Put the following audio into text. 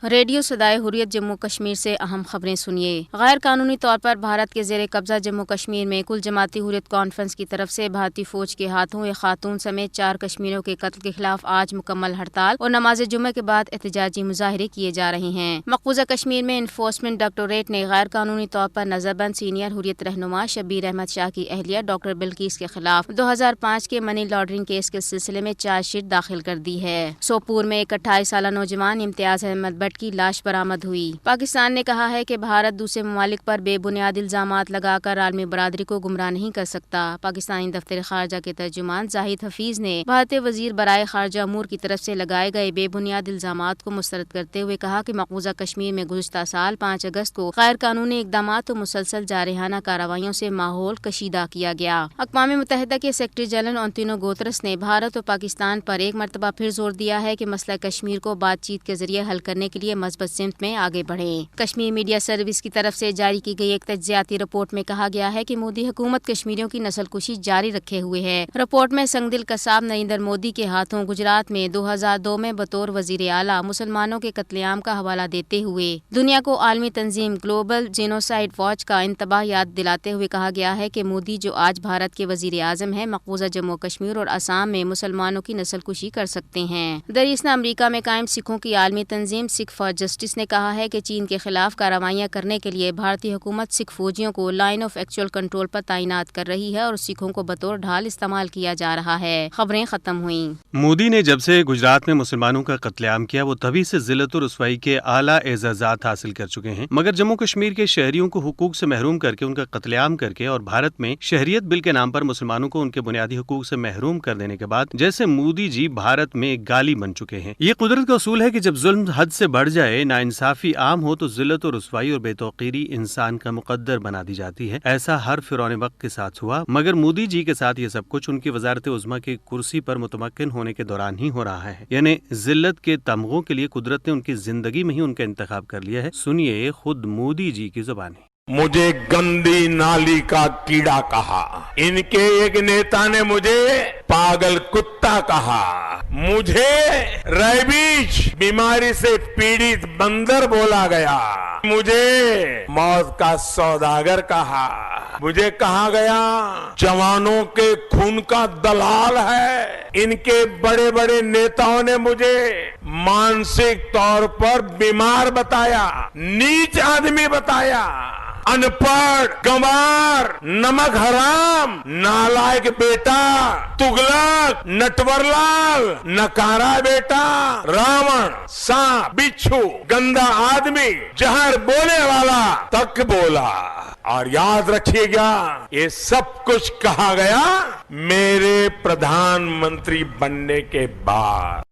Radio صدائے حریت جموں کشمیر سے اہم خبریں سنیے۔ غیر قانونی طور پر بھارت کے زیر قبضہ جموں کشمیر میں کل جماعتی حریت کانفرنس کی طرف سے بھارتی فوج کے ہاتھوں ایک خاتون سمیت 4 کشمیریوں کے قتل کے خلاف آج مکمل ہڑتال اور نماز جمعہ کے بعد احتجاجی مظاہرے کیے جا رہے ہیں۔ مقبوضہ کشمیر میں انفورسمنٹ ڈائریکٹوریٹ نے غیر قانونی طور پر نظربند سینئر حریت رہنما شبیر احمد شاہ کی اہلیہ ڈاکٹر بلقیس کے خلاف 2005 کے منی لانڈرنگ کیس کے سلسلے میں چارج شیٹ داخل کر دی ہے۔ سوپور میں ایک 28 سالہ نوجوان امتیاز احمد بٹ کی لاش برآمد ہوئی۔ پاکستان نے کہا ہے کہ بھارت دوسرے ممالک پر بے بنیاد الزامات لگا کر عالمی برادری کو گمراہ نہیں کر سکتا۔ پاکستانی دفتر خارجہ کے ترجمان زاہد حفیظ نے بھارتی وزیر برائے خارجہ امور کی طرف سے لگائے گئے بے بنیاد الزامات کو مسترد کرتے ہوئے کہا کہ مقبوضہ کشمیر میں گزشتہ سال 5 اگست کو غیر قانونی اقدامات و مسلسل جارحانہ کارروائیوں سے ماحول کشیدہ کیا گیا۔ اقوام متحدہ کے سیکرٹری جنرل انتونیو گوترس نے بھارت اور پاکستان پر ایک مرتبہ پھر زور دیا ہے کہ مسئلہ کشمیر کو بات چیت کے ذریعے حل کرنے کے لیے مثبت سمت میں آگے بڑھیں۔ کشمیر میڈیا سروس کی طرف سے جاری کی گئی ایک تجزیاتی رپورٹ میں کہا گیا ہے کہ مودی حکومت کشمیریوں کی نسل کشی جاری رکھے ہوئے ہے۔ رپورٹ میں سنگدل قصاب نریندر مودی کے ہاتھوں گجرات میں 2002 میں بطور وزیر اعلیٰ مسلمانوں کے قتل عام کا حوالہ دیتے ہوئے دنیا کو عالمی تنظیم گلوبل جینوسائیڈ واچ کا انتباہ یاد دلاتے ہوئے کہا گیا ہے کہ مودی جو آج بھارت کے وزیر اعظم ہیں مقبوضہ جموں کشمیر اور آسام میں مسلمانوں کی نسل کشی کر سکتے ہیں۔ دراصل امریکہ میں قائم سکھوں کی عالمی تنظیم سکھ فار جسٹس نے کہا ہے کہ چین کے خلاف کارروائیاں کرنے کے لیے بھارتی حکومت سکھ فوجیوں کو لائن آف ایکچوئل کنٹرول پر تعینات کر رہی ہے اور سکھوں کو بطور ڈھال استعمال کیا جا رہا ہے۔ خبریں ختم ہوئیں۔ مودی نے جب سے گجرات میں مسلمانوں کا قتل عام کیا وہ تبھی سے ذلت و رسوائی کے اعلیٰ اعزازات حاصل کر چکے ہیں، مگر جموں کشمیر کے شہریوں کو حقوق سے محروم کر کے ان کا قتل عام کر کے اور بھارت میں شہریت بل کے نام پر مسلمانوں کو ان کے بنیادی حقوق سے محروم کر دینے کے بعد جیسے مودی جی بھارت میں ایک گالی بن چکے ہیں۔ یہ قدرت کا اصول ہے کہ جب ظلم حد سے بڑھ جائے، ناانصافی عام ہو تو ذلت و رسوائی اور بے توقیری انسان کا مقدر بنا دی جاتی ہے۔ ایسا ہر فرعون وقت کے ساتھ ہوا، مگر مودی جی کے ساتھ یہ سب کچھ ان کی وزارت عظمیٰ کی کرسی پر متمکن ہونے کے دوران ہی ہو رہا ہے، یعنی ذلت کے تمغوں کے لیے قدرت نے ان کی زندگی میں ہی ان کا انتخاب کر لیا ہے۔ سنیے خود مودی جی کی زبانیں۔ مجھے گندی نالی کا کیڑا کہا، ان کے ایک نیتا نے مجھے پاگل کتا کہا، مجھے ریبیز بیماری سے پیڑت بندر بولا گیا، مجھے موت کا سوداگر کہا، مجھے کہا گیا جوانوں کے خون کا دلال ہے۔ ان کے بڑے بڑے نیتاؤں نے مجھے مانسک طور پر بیمار بتایا، نیچ آدمی بتایا، ان پڑھ، گنوار، نمک حرام، نالائق بیٹا، تغلق، نٹور لال، نکارا بیٹا، راون، سانپ، بچھو، گندا آدمی، زہر بولنے والا تک بولا۔ اور یاد رکھیے گا یہ سب کچھ کہا گیا میرے پردھان منتری بننے کے بعد۔